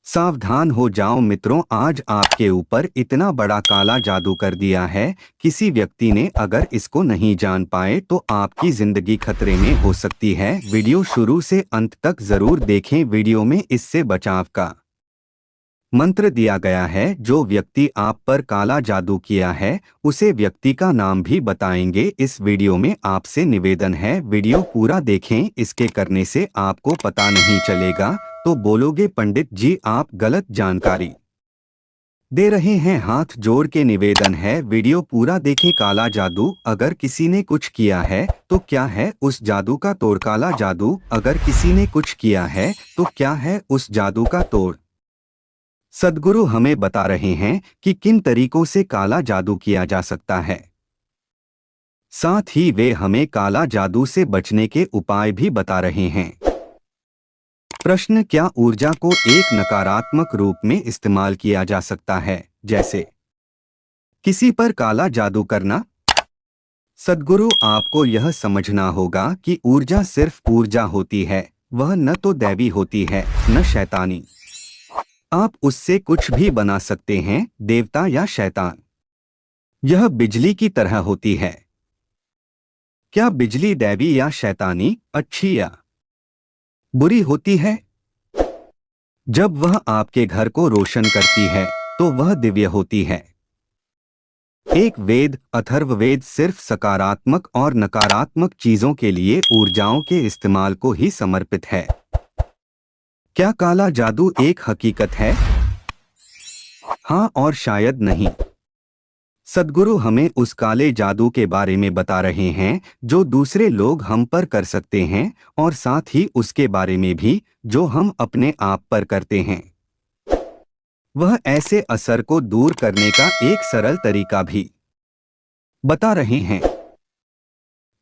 सावधान हो जाओ मित्रों, आज आपके ऊपर इतना बड़ा काला जादू कर दिया है किसी व्यक्ति ने। अगर इसको नहीं जान पाए तो आपकी जिंदगी खतरे में हो सकती है। वीडियो शुरू से अंत तक जरूर देखें। वीडियो में इससे बचाव का मंत्र दिया गया है। जो व्यक्ति आप पर काला जादू किया है उसे व्यक्ति का नाम भी बताएंगे। इस वीडियो में आपसे निवेदन है, वीडियो पूरा देखें। इसके करने से आपको पता नहीं चलेगा तो बोलोगे पंडित जी आप गलत जानकारी दे रहे हैं। हाथ जोड़ के निवेदन है, वीडियो पूरा देखें। काला जादू अगर किसी ने कुछ किया है तो क्या है उस जादू का तोड़। काला जादू अगर किसी ने कुछ किया है तो क्या है उस जादू का तोड़। सद्गुरु हमें बता रहे हैं कि किन तरीकों से काला जादू किया जा सकता है। साथ ही वे हमें काला जादू से बचने के उपाय भी बता रहे हैं। प्रश्न, क्या ऊर्जा को एक नकारात्मक रूप में इस्तेमाल किया जा सकता है, जैसे किसी पर काला जादू करना? सद्गुरु आपको यह समझना होगा कि ऊर्जा सिर्फ ऊर्जा होती है, वह न तो दैवी होती है न शैतानी। आप उससे कुछ भी बना सकते हैं, देवता या शैतान। यह बिजली की तरह होती है। क्या बिजली दैवी या शैतानी, अच्छी या बुरी होती है? जब वह आपके घर को रोशन करती है तो वह दिव्य होती है। एक वेद, अथर्ववेद, सिर्फ सकारात्मक और नकारात्मक चीजों के लिए ऊर्जाओं के इस्तेमाल को ही समर्पित है। क्या काला जादू एक हकीकत है? हाँ और शायद नहीं। सद्गुरु हमें उस काले जादू के बारे में बता रहे हैं जो दूसरे लोग हम पर कर सकते हैं, और साथ ही उसके बारे में भी जो हम अपने आप पर करते हैं। वह ऐसे असर को दूर करने का एक सरल तरीका भी बता रहे हैं।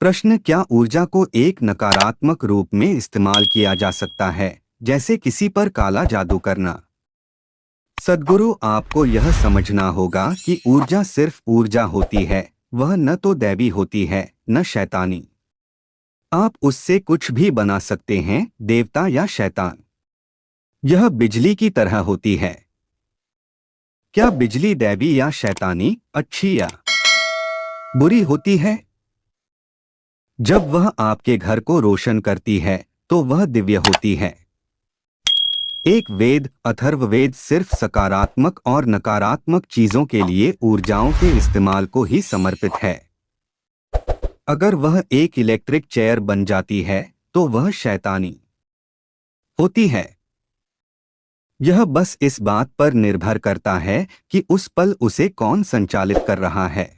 प्रश्न, क्या ऊर्जा को एक नकारात्मक रूप में इस्तेमाल किया जा सकता है, जैसे किसी पर काला जादू करना? सद्गुरु आपको यह समझना होगा कि ऊर्जा सिर्फ ऊर्जा होती है, वह न तो दैवी होती है न शैतानी। आप उससे कुछ भी बना सकते हैं, देवता या शैतान। यह बिजली की तरह होती है। क्या बिजली दैवी या शैतानी, अच्छी या बुरी होती है? जब वह आपके घर को रोशन करती है तो वह दिव्य होती है। एक वेद, अथर्ववेद, सिर्फ सकारात्मक और नकारात्मक चीजों के लिए ऊर्जाओं के इस्तेमाल को ही समर्पित है। अगर वह एक इलेक्ट्रिक चेयर बन जाती है तो वह शैतानी होती है। यह बस इस बात पर निर्भर करता है कि उस पल उसे कौन संचालित कर रहा है।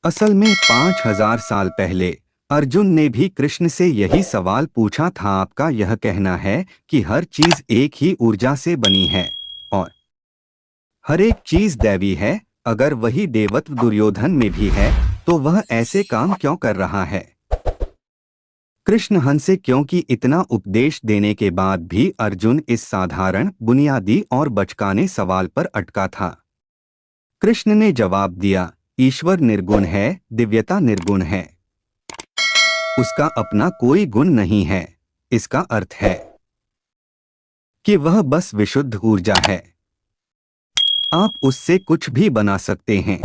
असल में 5000 साल पहले अर्जुन ने भी कृष्ण से यही सवाल पूछा था। आपका यह कहना है कि हर चीज एक ही ऊर्जा से बनी है और हर एक चीज दैवी है। अगर वही देवत्व दुर्योधन में भी है तो वह ऐसे काम क्यों कर रहा है? कृष्ण हंसे क्योंकि इतना उपदेश देने के बाद भी अर्जुन इस साधारण, बुनियादी और बचकाने सवाल पर अटका था। कृष्ण ने जवाब दिया, ईश्वर निर्गुण है, दिव्यता निर्गुण है, उसका अपना कोई गुण नहीं है। इसका अर्थ है कि वह बस विशुद्ध ऊर्जा है। आप उससे कुछ भी बना सकते हैं।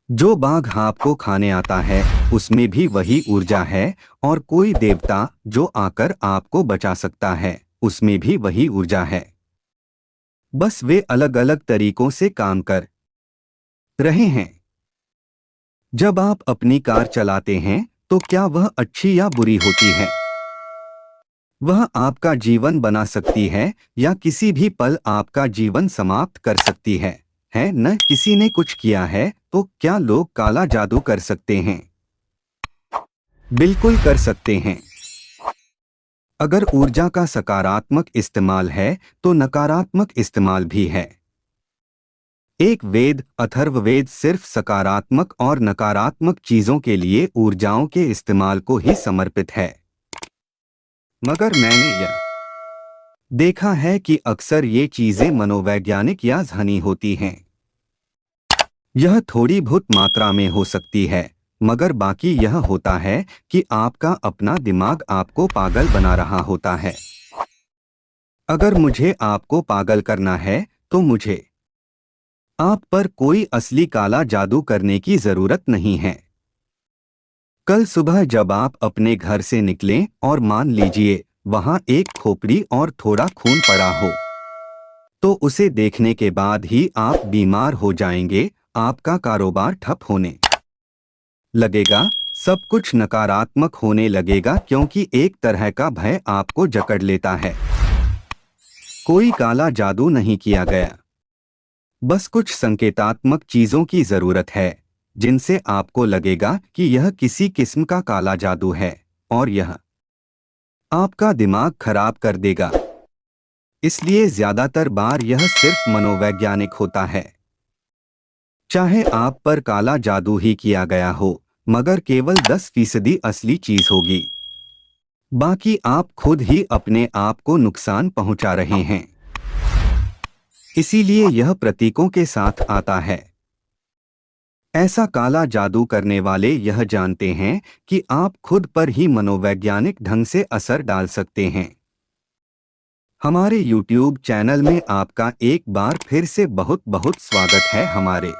जो बाघ आपको खाने आता है उसमें भी वही ऊर्जा है, और कोई देवता जो आकर आपको बचा सकता है उसमें भी वही ऊर्जा है। बस वे अलग अलग तरीकों से काम कर रहे हैं। जब आप अपनी कार चलाते हैं तो क्या वह अच्छी या बुरी होती है? वह आपका जीवन बना सकती है या किसी भी पल आपका जीवन समाप्त कर सकती है न? किसी ने कुछ किया है तो क्या लोग काला जादू कर सकते हैं? बिल्कुल कर सकते हैं। अगर ऊर्जा का सकारात्मक इस्तेमाल है तो नकारात्मक इस्तेमाल भी है। एक वेद, अथर्ववेद, सिर्फ सकारात्मक और नकारात्मक चीजों के लिए ऊर्जाओं के इस्तेमाल को ही समर्पित है। मगर मैंने यह देखा है कि अक्सर ये चीजें मनोवैज्ञानिक या ध्वनि होती हैं। यह थोड़ी बहुत मात्रा में हो सकती है, मगर बाकी यह होता है कि आपका अपना दिमाग आपको पागल बना रहा होता है। अगर मुझे आपको पागल करना है तो मुझे आप पर कोई असली काला जादू करने की जरूरत नहीं है। कल सुबह जब आप अपने घर से निकलें और मान लीजिए वहां एक खोपड़ी और थोड़ा खून पड़ा हो, तो उसे देखने के बाद ही आप बीमार हो जाएंगे, आपका कारोबार ठप होने लगेगा, सब कुछ नकारात्मक होने लगेगा क्योंकि एक तरह का भय आपको जकड़ लेता है। कोई काला जादू नहीं किया गया, बस कुछ संकेतात्मक चीजों की जरूरत है जिनसे आपको लगेगा कि यह किसी किस्म का काला जादू है और यह आपका दिमाग खराब कर देगा। इसलिए ज्यादातर बार यह सिर्फ मनोवैज्ञानिक होता है। चाहे आप पर काला जादू ही किया गया हो, मगर केवल 10% असली चीज होगी, बाकी आप खुद ही अपने आप को नुकसान पहुंचा रहे हैं। इसीलिए यह प्रतीकों के साथ आता है। ऐसा काला जादू करने वाले यह जानते हैं कि आप खुद पर ही मनोवैज्ञानिक ढंग से असर डाल सकते हैं। हमारे YouTube चैनल में आपका एक बार फिर से बहुत बहुत स्वागत है। हमारे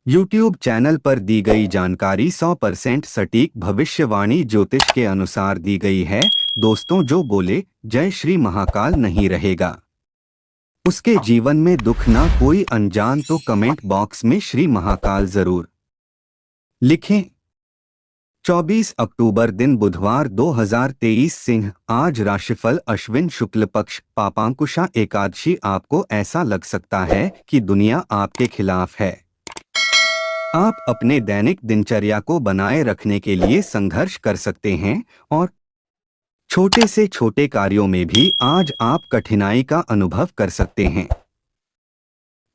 YouTube चैनल पर दी गई जानकारी 100% सटीक भविष्यवाणी ज्योतिष के अनुसार दी गई है। दोस्तों, जो बोले जय श्री महाकाल नहीं रहेगा, उसके जीवन में दुख ना कोई अनजान, तो कमेंट बॉक्स में श्री महाकाल जरूर लिखें। 24 अक्टूबर दिन बुधवार 2023 सिंह। आज राशिफल अश्विन शुक्ल पक्ष पापांकुशा एकादशी। आपको ऐसा लग सकता है कि दुनिया आपके खिलाफ है। आप अपने दैनिक दिनचर्या को बनाए रखने के लिए संघर्ष कर सकते हैं और छोटे से छोटे कार्यों में भी आज आप कठिनाई का अनुभव कर सकते हैं।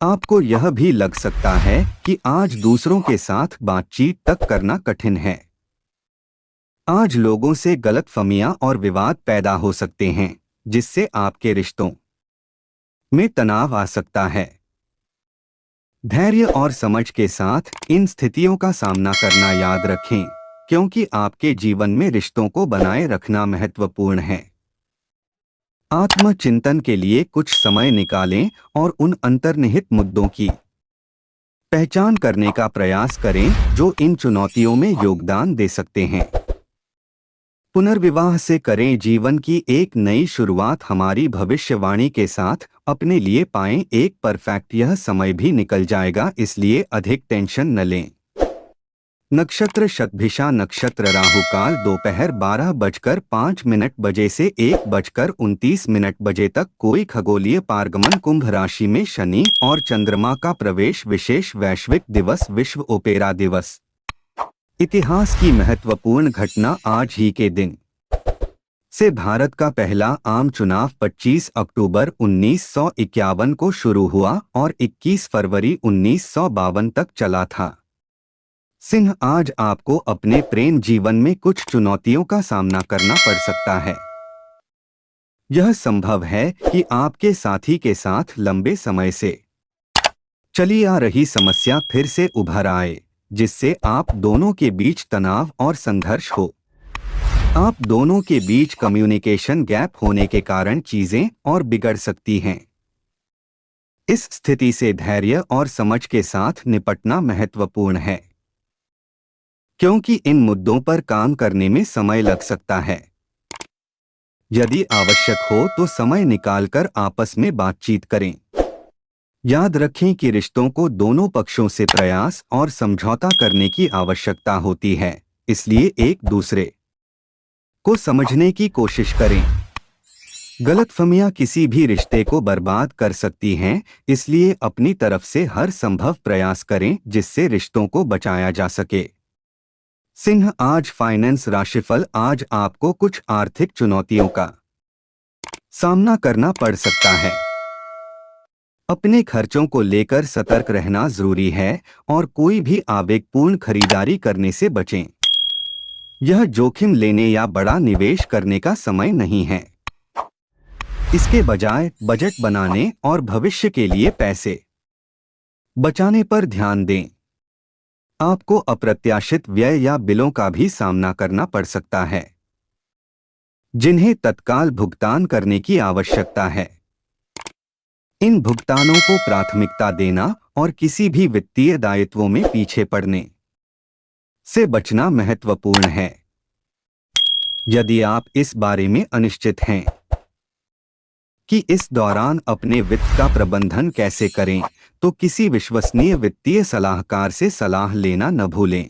आपको यह भी लग सकता है कि आज दूसरों के साथ बातचीत तक करना कठिन है। आज लोगों से गलतफहमियां और विवाद पैदा हो सकते हैं, जिससे आपके रिश्तों में तनाव आ सकता है। धैर्य और समझ के साथ इन स्थितियों का सामना करना याद रखें, क्योंकि आपके जीवन में रिश्तों को बनाए रखना महत्वपूर्ण है। आत्मचिंतन के लिए कुछ समय निकालें और उन अंतर्निहित मुद्दों की पहचान करने का प्रयास करें जो इन चुनौतियों में योगदान दे सकते हैं। पुनर्विवाह से करें जीवन की एक नई शुरुआत। हमारी भविष्यवाणी के साथ अपने लिए पाएं एक परफेक्ट। यह समय भी निकल जाएगा, इसलिए अधिक टेंशन न लें। नक्षत्र शतभिषा नक्षत्र। राहुकाल दोपहर 12:05 बजे से 1:29 बजे तक। कोई खगोलीय पारगमन। कुंभ राशि में शनि और चंद्रमा का प्रवेश। विशेष वैश्विक दिवस विश्व ओपेरा दिवस। इतिहास की महत्वपूर्ण घटना। आज ही के दिन से भारत का पहला आम चुनाव 25 अक्टूबर 1951 को शुरू हुआ और 21 फरवरी 1952 तक चला था। सिंह, आज आपको अपने प्रेम जीवन में कुछ चुनौतियों का सामना करना पड़ सकता है। यह संभव है कि आपके साथी के साथ लंबे समय से चली आ रही समस्या फिर से उभर आए, जिससे आप दोनों के बीच तनाव और संघर्ष हो। आप दोनों के बीच कम्युनिकेशन गैप होने के कारण चीजें और बिगड़ सकती हैं। इस स्थिति से धैर्य और समझ के साथ निपटना महत्वपूर्ण है, क्योंकि इन मुद्दों पर काम करने में समय लग सकता है। यदि आवश्यक हो तो समय निकालकर आपस में बातचीत करें। याद रखें कि रिश्तों को दोनों पक्षों से प्रयास और समझौता करने की आवश्यकता होती है, इसलिए एक दूसरे को समझने की कोशिश करें। गलतफहमियां किसी भी रिश्ते को बर्बाद कर सकती हैं, इसलिए अपनी तरफ से हर संभव प्रयास करें जिससे रिश्तों को बचाया जा सके। सिंह, आज फाइनेंस राशिफल। आज आपको कुछ आर्थिक चुनौतियों का सामना करना पड़ सकता है। अपने खर्चों को लेकर सतर्क रहना जरूरी है और कोई भी आवेगपूर्ण खरीदारी करने से बचें। यह जोखिम लेने या बड़ा निवेश करने का समय नहीं है। इसके बजाय बजट बनाने और भविष्य के लिए पैसे बचाने पर ध्यान दें। आपको अप्रत्याशित व्यय या बिलों का भी सामना करना पड़ सकता है। जिन्हें तत्काल भुगतान करने की आवश्यकता है। इन भुगतानों को प्राथमिकता देना और किसी भी वित्तीय दायित्वों में पीछे पड़ने से बचना महत्वपूर्ण है। यदि आप इस बारे में अनिश्चित हैं कि इस दौरान अपने वित्त का प्रबंधन कैसे करें, तो किसी विश्वसनीय वित्तीय सलाहकार से सलाह लेना न भूलें।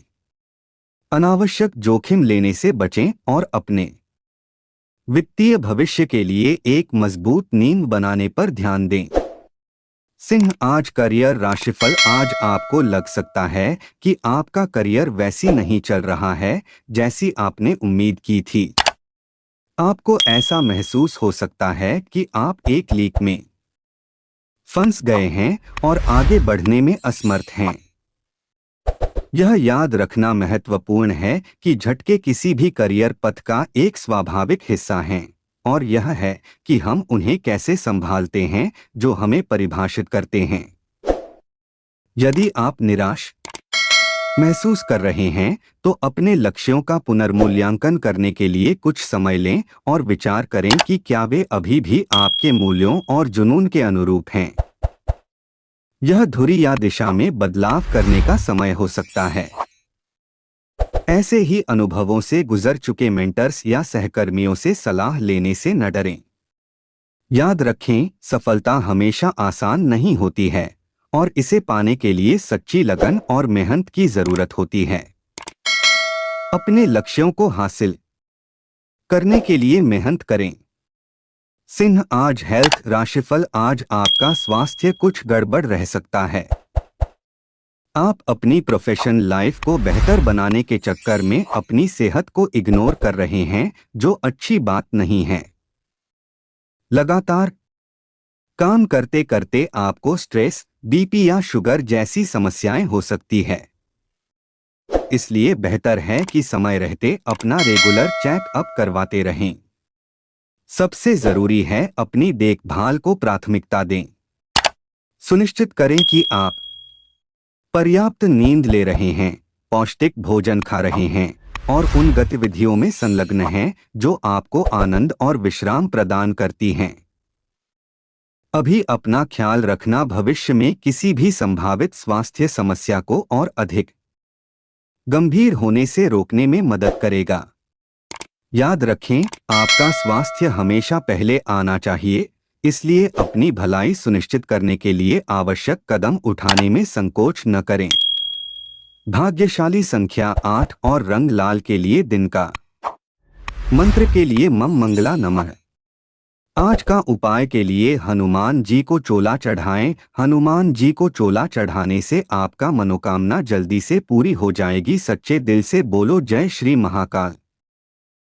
अनावश्यक जोखिम लेने से बचें और अपने वित्तीय भविष्य के लिए एक मजबूत नींव बनाने पर ध्यान दें। सिंह, आज करियर राशिफल। आज आपको लग सकता है कि आपका करियर वैसी नहीं चल रहा है जैसी आपने उम्मीद की थी। आपको ऐसा महसूस हो सकता है कि आप एक लीक में फंस गए हैं और आगे बढ़ने में असमर्थ हैं। यह याद रखना महत्वपूर्ण है कि झटके किसी भी करियर पथ का एक स्वाभाविक हिस्सा हैं, और यह है कि हम उन्हें कैसे संभालते हैं जो हमें परिभाषित करते हैं। यदि आप निराश महसूस कर रहे हैं, तो अपने लक्ष्यों का पुनर्मूल्यांकन करने के लिए कुछ समय लें और विचार करें कि क्या वे अभी भी आपके मूल्यों और जुनून के अनुरूप हैं। यह धुरी या दिशा में बदलाव करने का समय हो सकता है। ऐसे ही अनुभवों से गुजर चुके मेंटर्स या सहकर्मियों से सलाह लेने से न डरें। याद रखें, सफलता हमेशा आसान नहीं होती है और इसे पाने के लिए सच्ची लगन और मेहनत की जरूरत होती है। अपने लक्ष्यों को हासिल करने के लिए मेहनत करें। सिंह, आज हेल्थ राशिफल। आज आपका स्वास्थ्य कुछ गड़बड़ रह सकता है। आप अपनी प्रोफेशनल लाइफ को बेहतर बनाने के चक्कर में अपनी सेहत को इग्नोर कर रहे हैं, जो अच्छी बात नहीं है। लगातार काम करते करते आपको स्ट्रेस, बीपी या शुगर जैसी समस्याएं हो सकती है। इसलिए बेहतर है कि समय रहते अपना रेगुलर चेकअप करवाते रहें। सबसे जरूरी है अपनी देखभाल को प्राथमिकता दें। सुनिश्चित करें कि आप पर्याप्त नींद ले रहे हैं, पौष्टिक भोजन खा रहे हैं और उन गतिविधियों में संलग्न हैं जो आपको आनंद और विश्राम प्रदान करती हैं। अभी अपना ख्याल रखना भविष्य में किसी भी संभावित स्वास्थ्य समस्या को और अधिक गंभीर होने से रोकने में मदद करेगा। याद रखें, आपका स्वास्थ्य हमेशा पहले आना चाहिए, इसलिए अपनी भलाई सुनिश्चित करने के लिए आवश्यक कदम उठाने में संकोच न करें। भाग्यशाली संख्या 8 और रंग लाल के लिए दिन का मंत्र के लिए मम मंगला नमः। आज का उपाय के लिए हनुमान जी को चोला चढ़ाएं। हनुमान जी को चोला चढ़ाने से आपका मनोकामना जल्दी से पूरी हो जाएगी। सच्चे दिल से बोलो जय श्री महाकाल।